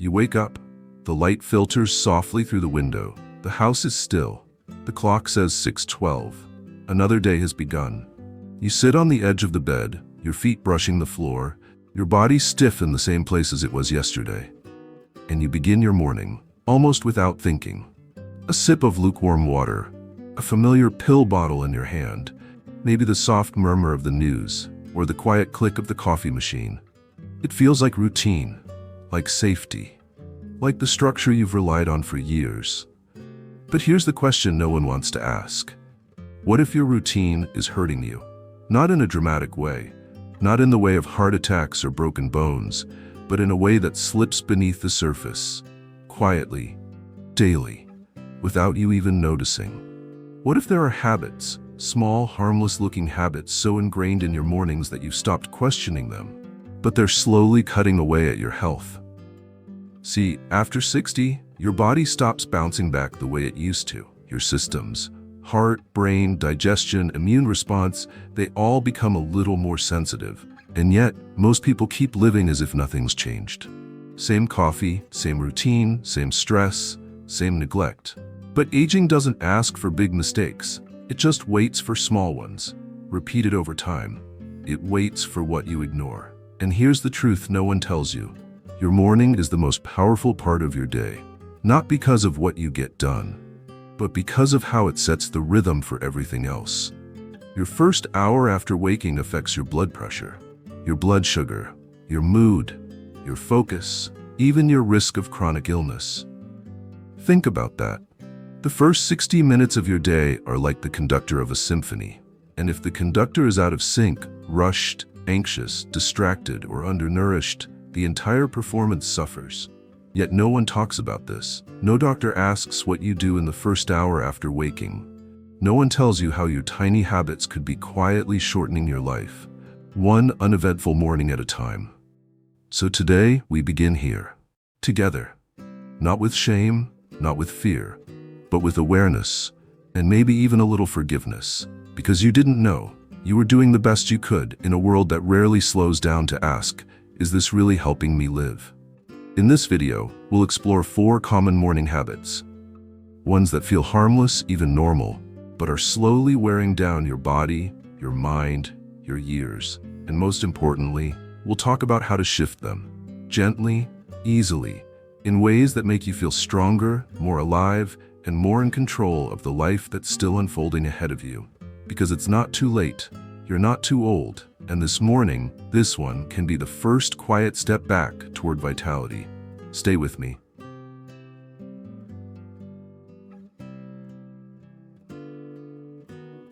You wake up. The light filters softly through the window. The house is still. The clock says 6:12. Another day has begun. You sit on the edge of the bed, your feet brushing the floor, your body stiff in the same place as it was yesterday. And you begin your morning, almost without thinking. A sip of lukewarm water, a familiar pill bottle in your hand, maybe the soft murmur of the news, or the quiet click of the coffee machine. It feels like routine, like safety, like the structure you've relied on for years. But here's the question no one wants to ask. What if your routine is hurting you? Not in a dramatic way, not in the way of heart attacks or broken bones, but in a way that slips beneath the surface, quietly, daily, without you even noticing. What if there are habits, small, harmless-looking habits so ingrained in your mornings that you've stopped questioning them, but they're slowly cutting away at your health? See, after 60, your body stops bouncing back the way it used to. Your systems, heart, brain, digestion, immune response, they all become a little more sensitive. And yet, most people keep living as if nothing's changed. Same coffee, same routine, same stress, same neglect. But aging doesn't ask for big mistakes. It just waits for small ones, repeated over time. It waits for what you ignore. And here's the truth no one tells you. Your morning is the most powerful part of your day. Not because of what you get done, but because of how it sets the rhythm for everything else. Your first hour after waking affects your blood pressure, your blood sugar, your mood, your focus, even your risk of chronic illness. Think about that. The first 60 minutes of your day are like the conductor of a symphony. And if the conductor is out of sync, rushed, anxious, distracted, or undernourished, the entire performance suffers. Yet no one talks about this. No doctor asks what you do in the first hour after waking. No one tells you how your tiny habits could be quietly shortening your life, one uneventful morning at a time. So today, we begin here, together. Not with shame, not with fear, but with awareness, and maybe even a little forgiveness. Because you didn't know. You were doing the best you could in a world that rarely slows down to ask, is this really helping me live? In this video, we'll explore 4 common morning habits. Ones that feel harmless, even normal, but are slowly wearing down your body, your mind, your years. And most importantly, we'll talk about how to shift them, gently, easily, in ways that make you feel stronger, more alive, and more in control of the life that's still unfolding ahead of you. Because it's not too late, you're not too old, and this morning, this one can be the first quiet step back toward vitality. Stay with me.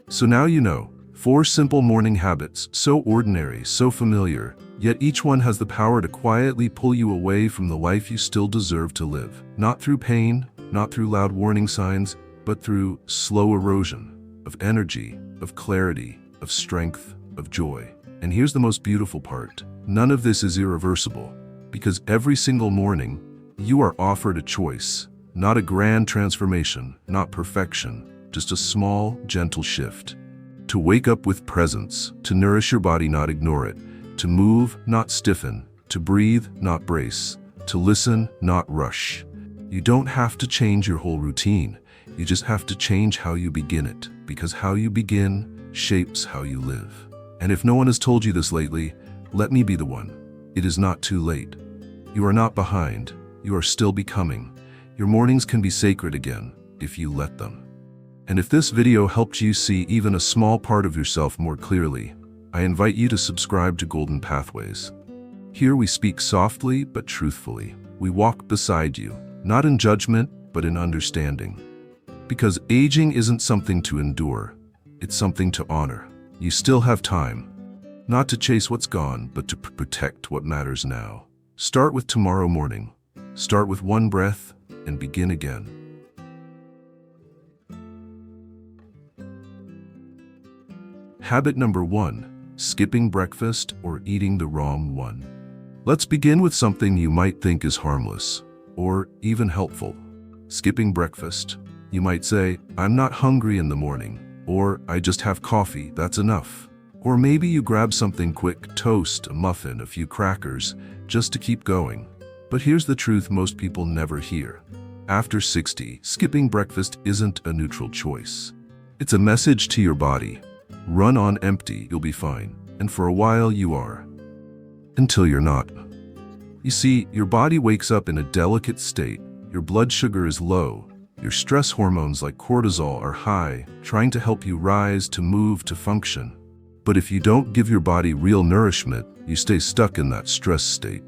So now you know, 4 simple morning habits, so ordinary, so familiar, yet each one has the power to quietly pull you away from the life you still deserve to live. Not through pain, not through loud warning signs, but through slow erosion of energy, of clarity, of strength, of joy. And here's the most beautiful part. None of this is irreversible, because every single morning, you are offered a choice, not a grand transformation, not perfection, just a small, gentle shift. To wake up with presence, to nourish your body, not ignore it, to move, not stiffen, to breathe, not brace, to listen, not rush. You don't have to change your whole routine. You just have to change how you begin it, because how you begin shapes how you live. And if no one has told you this lately, let me be the one. It is not too late. You are not behind. You are still becoming. Your mornings can be sacred again, if you let them. And if this video helped you see even a small part of yourself more clearly, I invite you to subscribe to Golden Pathways. Here we speak softly but truthfully. We walk beside you, not in judgment, but in understanding. Because aging isn't something to endure, it's something to honor. You still have time, not to chase what's gone, but to protect what matters now. Start with tomorrow morning. Start with one breath and begin again. Habit number 1, skipping breakfast or eating the wrong one. Let's begin with something you might think is harmless or even helpful. Skipping breakfast. You might say, I'm not hungry in the morning, or I just have coffee, that's enough. Or maybe you grab something quick, toast, a muffin, a few crackers, just to keep going. But here's the truth most people never hear. After 60, skipping breakfast isn't a neutral choice. It's a message to your body. Run on empty, you'll be fine. And for a while you are. Until you're not. You see, your body wakes up in a delicate state. Your blood sugar is low. Your stress hormones like cortisol are high, trying to help you rise, to move, to function. But if you don't give your body real nourishment, you stay stuck in that stress state.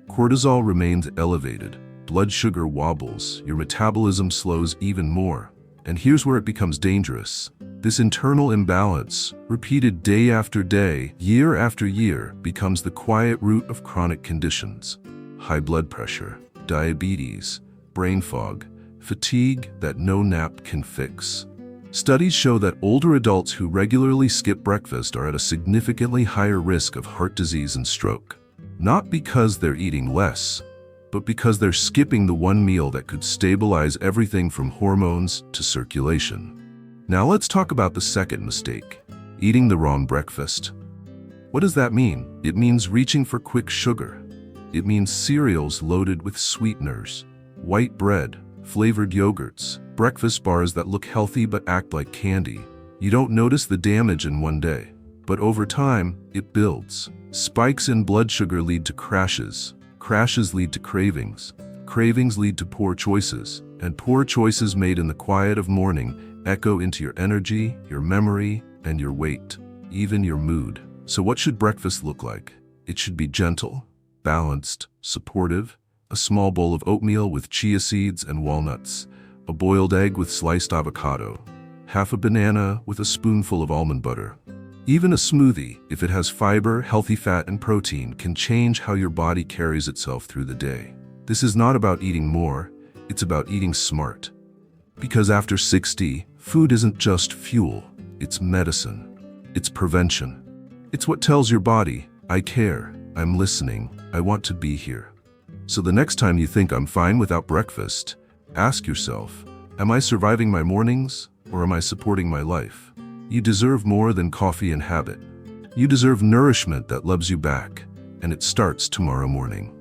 Cortisol remains elevated, blood sugar wobbles, your metabolism slows even more. And here's where it becomes dangerous. This internal imbalance, repeated day after day, year after year, becomes the quiet root of chronic conditions. High blood pressure, diabetes, brain fog, fatigue that no nap can fix. Studies show that older adults who regularly skip breakfast are at a significantly higher risk of heart disease and stroke. Not because they're eating less, but because they're skipping the one meal that could stabilize everything from hormones to circulation. Now let's talk about the second mistake, eating the wrong breakfast. What does that mean? It means reaching for quick sugar. It means cereals loaded with sweeteners, white bread, flavored yogurts, breakfast bars that look healthy but act like candy. You don't notice the damage in one day, but over time, it builds. Spikes in blood sugar lead to crashes. Crashes lead to cravings. Cravings lead to poor choices. And poor choices made in the quiet of morning echo into your energy, your memory, and your weight, even your mood. So what should breakfast look like? It should be gentle, balanced, supportive, a small bowl of oatmeal with chia seeds and walnuts, a boiled egg with sliced avocado, half a banana with a spoonful of almond butter. Even a smoothie, if it has fiber, healthy fat, and protein, can change how your body carries itself through the day. This is not about eating more, it's about eating smart. Because after 60, food isn't just fuel, it's medicine. It's prevention. It's what tells your body, I care, I'm listening, I want to be here. So the next time you think I'm fine without breakfast, ask yourself, am I surviving my mornings or am I supporting my life? You deserve more than coffee and habit. You deserve nourishment that loves you back, and it starts tomorrow morning.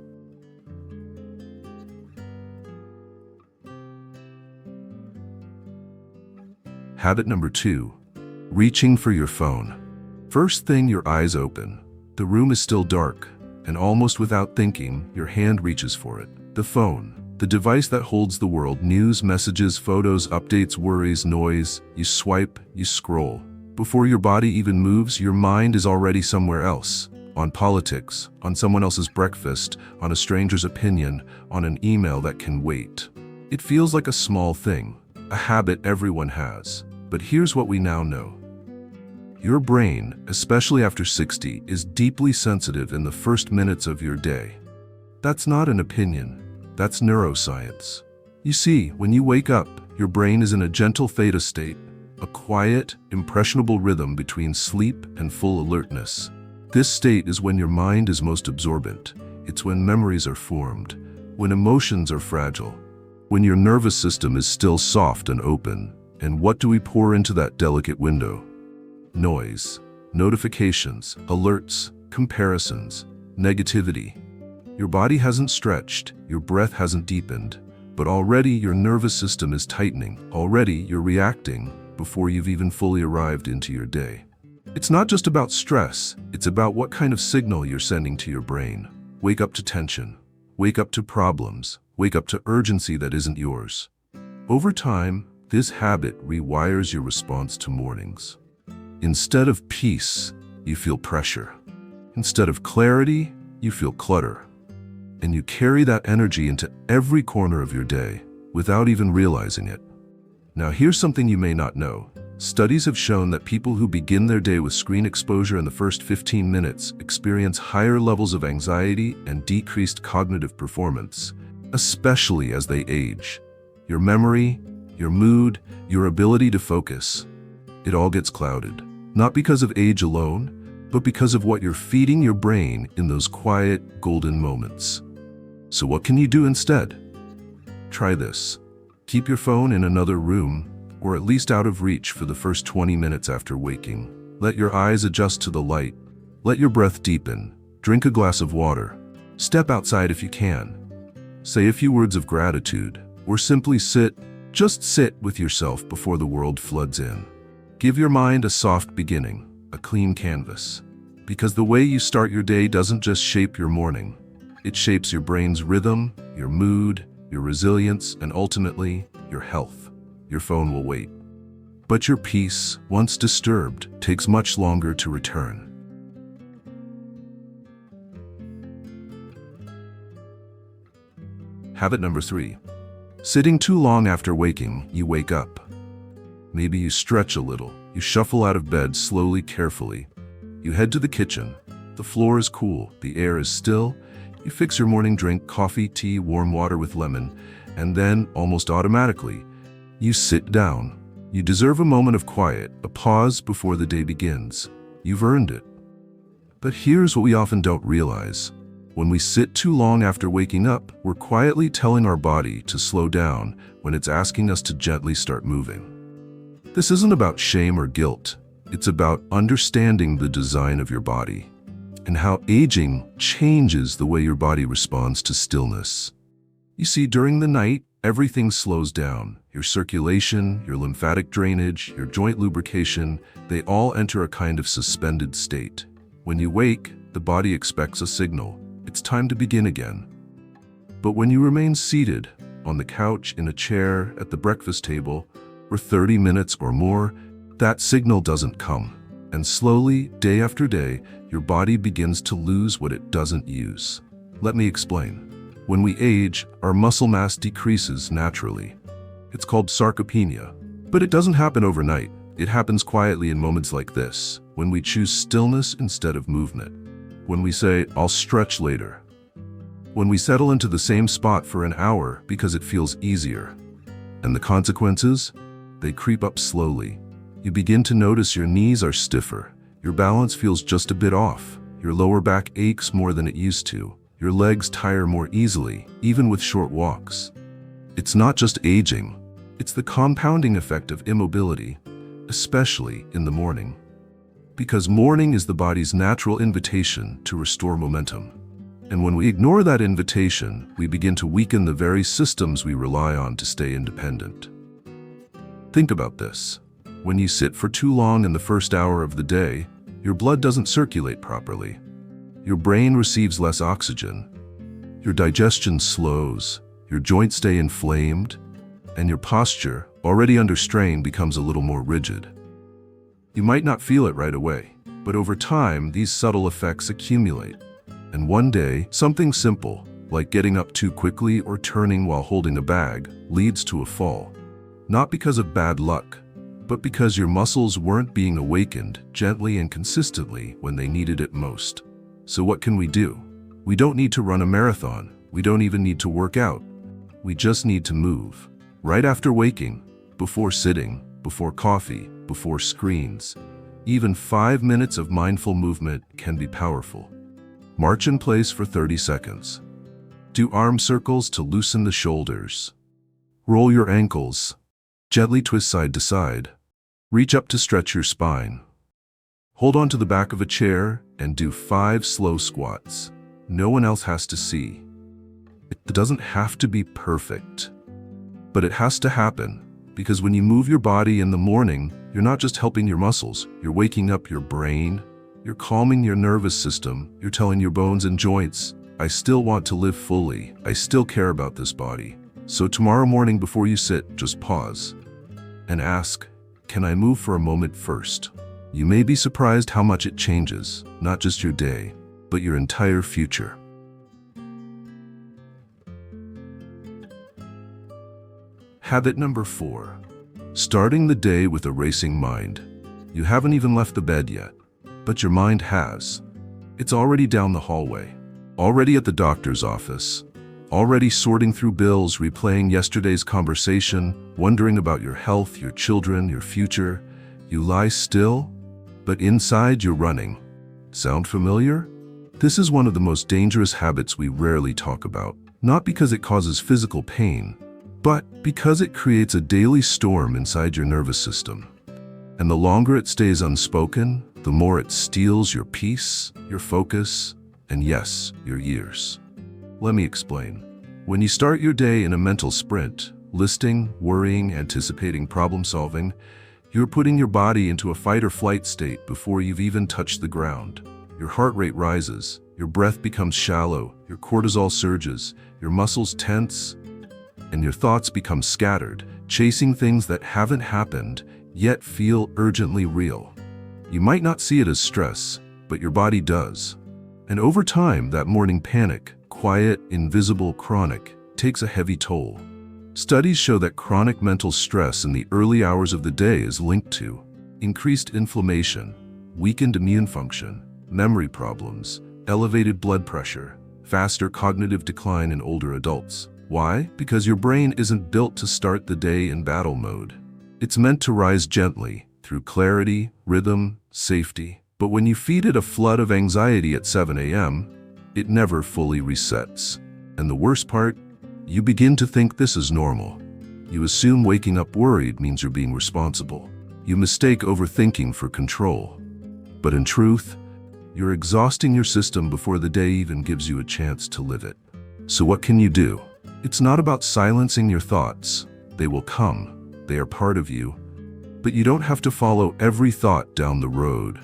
Habit number 2, reaching for your phone. First thing your eyes open, the room is still dark, and almost without thinking, your hand reaches for it. The phone, the device that holds the world, news, messages, photos, updates, worries, noise. You swipe, you scroll. Before your body even moves, your mind is already somewhere else. On politics, on someone else's breakfast, on a stranger's opinion, on an email that can wait. It feels like a small thing, a habit everyone has. But here's what we now know. Your brain, especially after 60, is deeply sensitive in the first minutes of your day. That's not an opinion. That's neuroscience. You see, when you wake up, your brain is in a gentle theta state, a quiet, impressionable rhythm between sleep and full alertness. This state is when your mind is most absorbent. It's when memories are formed, when emotions are fragile, when your nervous system is still soft and open. And what do we pour into that delicate window? Noise, notifications, alerts, comparisons, negativity. Your body hasn't stretched, your breath hasn't deepened, but already your nervous system is tightening. Already you're reacting before you've even fully arrived into your day. It's not just about stress, it's about what kind of signal you're sending to your brain. Wake up to tension, wake up to problems, wake up to urgency that isn't yours. Over time, this habit rewires your response to mornings. Instead of peace, you feel pressure. Instead of clarity, you feel clutter. And you carry that energy into every corner of your day without even realizing it. Now here's something you may not know. Studies have shown that people who begin their day with screen exposure in the first 15 minutes experience higher levels of anxiety and decreased cognitive performance, especially as they age. Your memory, your mood, your ability to focus, it all gets clouded. Not because of age alone, but because of what you're feeding your brain in those quiet, golden moments. So what can you do instead? Try this. Keep your phone in another room, or at least out of reach for the first 20 minutes after waking. Let your eyes adjust to the light. Let your breath deepen. Drink a glass of water. Step outside if you can. Say a few words of gratitude, or simply just sit with yourself before the world floods in. Give your mind a soft beginning, a clean canvas. Because the way you start your day doesn't just shape your morning. It shapes your brain's rhythm, your mood, your resilience, and ultimately, your health. Your phone will wait. But your peace, once disturbed, takes much longer to return. Habit number 3. Sitting too long after waking, you wake up. Maybe you stretch a little. You shuffle out of bed slowly, carefully. You head to the kitchen. The floor is cool. The air is still. You fix your morning drink, coffee, tea, warm water with lemon, and then, almost automatically, you sit down. You deserve a moment of quiet, a pause before the day begins. You've earned it. But here's what we often don't realize. When we sit too long after waking up, we're quietly telling our body to slow down when it's asking us to gently start moving. This isn't about shame or guilt. It's about understanding the design of your body and how aging changes the way your body responds to stillness. You see, during the night, everything slows down. Your circulation, your lymphatic drainage, your joint lubrication, they all enter a kind of suspended state. When you wake, the body expects a signal. It's time to begin again. But when you remain seated, on the couch, in a chair, at the breakfast table, for 30 minutes or more, that signal doesn't come. And slowly, day after day, your body begins to lose what it doesn't use. Let me explain. When we age, our muscle mass decreases naturally. It's called sarcopenia. But it doesn't happen overnight. It happens quietly in moments like this, when we choose stillness instead of movement. When we say, I'll stretch later. When we settle into the same spot for an hour because it feels easier. And the consequences? They creep up slowly. You begin to notice your knees are stiffer. Your balance feels just a bit off. Your lower back aches more than it used to. Your legs tire more easily, even with short walks. It's not just aging. It's the compounding effect of immobility, especially in the morning. Because morning is the body's natural invitation to restore momentum. And when we ignore that invitation, we begin to weaken the very systems we rely on to stay independent. Think about this. When you sit for too long in the first hour of the day, your blood doesn't circulate properly. Your brain receives less oxygen. Your digestion slows. Your joints stay inflamed. And your posture, already under strain, becomes a little more rigid. You might not feel it right away, but over time, these subtle effects accumulate. And one day, something simple, like getting up too quickly or turning while holding a bag, leads to a fall. Not because of bad luck, but because your muscles weren't being awakened gently and consistently when they needed it most. So what can we do? We don't need to run a marathon. We don't even need to work out. We just need to move. Right after waking, before sitting, before coffee, before screens. Even 5 minutes of mindful movement can be powerful. March in place for 30 seconds. Do arm circles to loosen the shoulders. Roll your ankles. Gently twist side to side. Reach up to stretch your spine. Hold on to the back of a chair and do 5 slow squats. No one else has to see. It doesn't have to be perfect, but it has to happen. Because when you move your body in the morning, you're not just helping your muscles, you're waking up your brain, you're calming your nervous system, you're telling your bones and joints, I still want to live fully, I still care about this body. So tomorrow morning before you sit, just pause and ask, can I move for a moment first? You may be surprised how much it changes, not just your day, but your entire future. Habit number 4. Starting the day with a racing mind. You haven't even left the bed yet, but your mind has. It's already down the hallway, already at the doctor's office, already sorting through bills, replaying yesterday's conversation, wondering about your health, your children, your future. You lie still, but inside you're running. Sound familiar? This is one of the most dangerous habits we rarely talk about, not because it causes physical pain, but because it creates a daily storm inside your nervous system. And the longer it stays unspoken, the more it steals your peace, your focus, and yes, your years. Let me explain. When you start your day in a mental sprint, listing, worrying, anticipating, problem solving, you're putting your body into a fight or flight state before you've even touched the ground. Your heart rate rises, your breath becomes shallow, your cortisol surges, your muscles tense, and your thoughts become scattered, chasing things that haven't happened, yet feel urgently real. You might not see it as stress, but your body does. And over time, that morning panic, quiet, invisible, chronic, takes a heavy toll. Studies show that chronic mental stress in the early hours of the day is linked to increased inflammation, weakened immune function, memory problems, elevated blood pressure, faster cognitive decline in older adults. Why? Because your brain isn't built to start the day in battle mode. It's meant to rise gently, through clarity, rhythm, safety. But when you feed it a flood of anxiety at 7 a.m., it never fully resets. And the worst part? You begin to think this is normal. You assume waking up worried means you're being responsible. You mistake overthinking for control. But in truth, you're exhausting your system before the day even gives you a chance to live it. So what can you do? It's not about silencing your thoughts. They will come. They are part of you. But you don't have to follow every thought down the road.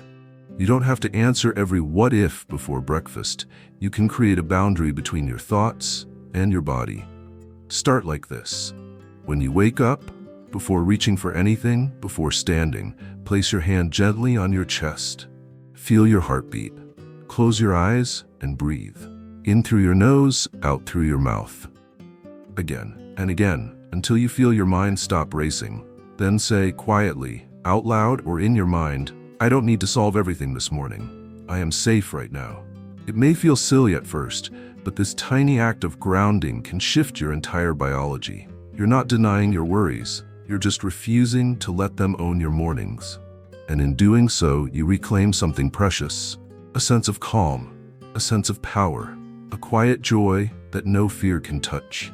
You don't have to answer every what if before breakfast. You can create a boundary between your thoughts and your body. Start like this. When you wake up, before reaching for anything, before standing, place your hand gently on your chest. Feel your heartbeat. Close your eyes and breathe. In through your nose, out through your mouth. Again and again, until you feel your mind stop racing. Then say quietly, out loud or in your mind, I don't need to solve everything this morning. I am safe right now. It may feel silly at first, but this tiny act of grounding can shift your entire biology. You're not denying your worries. You're just refusing to let them own your mornings. And in doing so, you reclaim something precious. A sense of calm, a sense of power, a quiet joy that no fear can touch.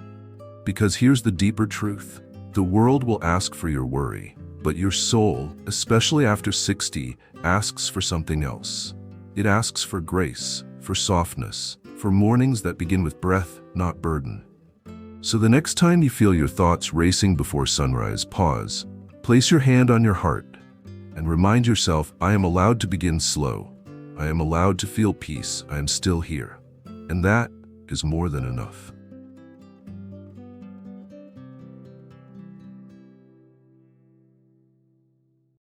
Because here's the deeper truth. The world will ask for your worry, but your soul, especially after 60, asks for something else. It asks for grace, for softness, for mornings that begin with breath, not burden. So the next time you feel your thoughts racing before sunrise, pause, place your hand on your heart, and remind yourself, I am allowed to begin slow. I am allowed to feel peace. I am still here. And that is more than enough.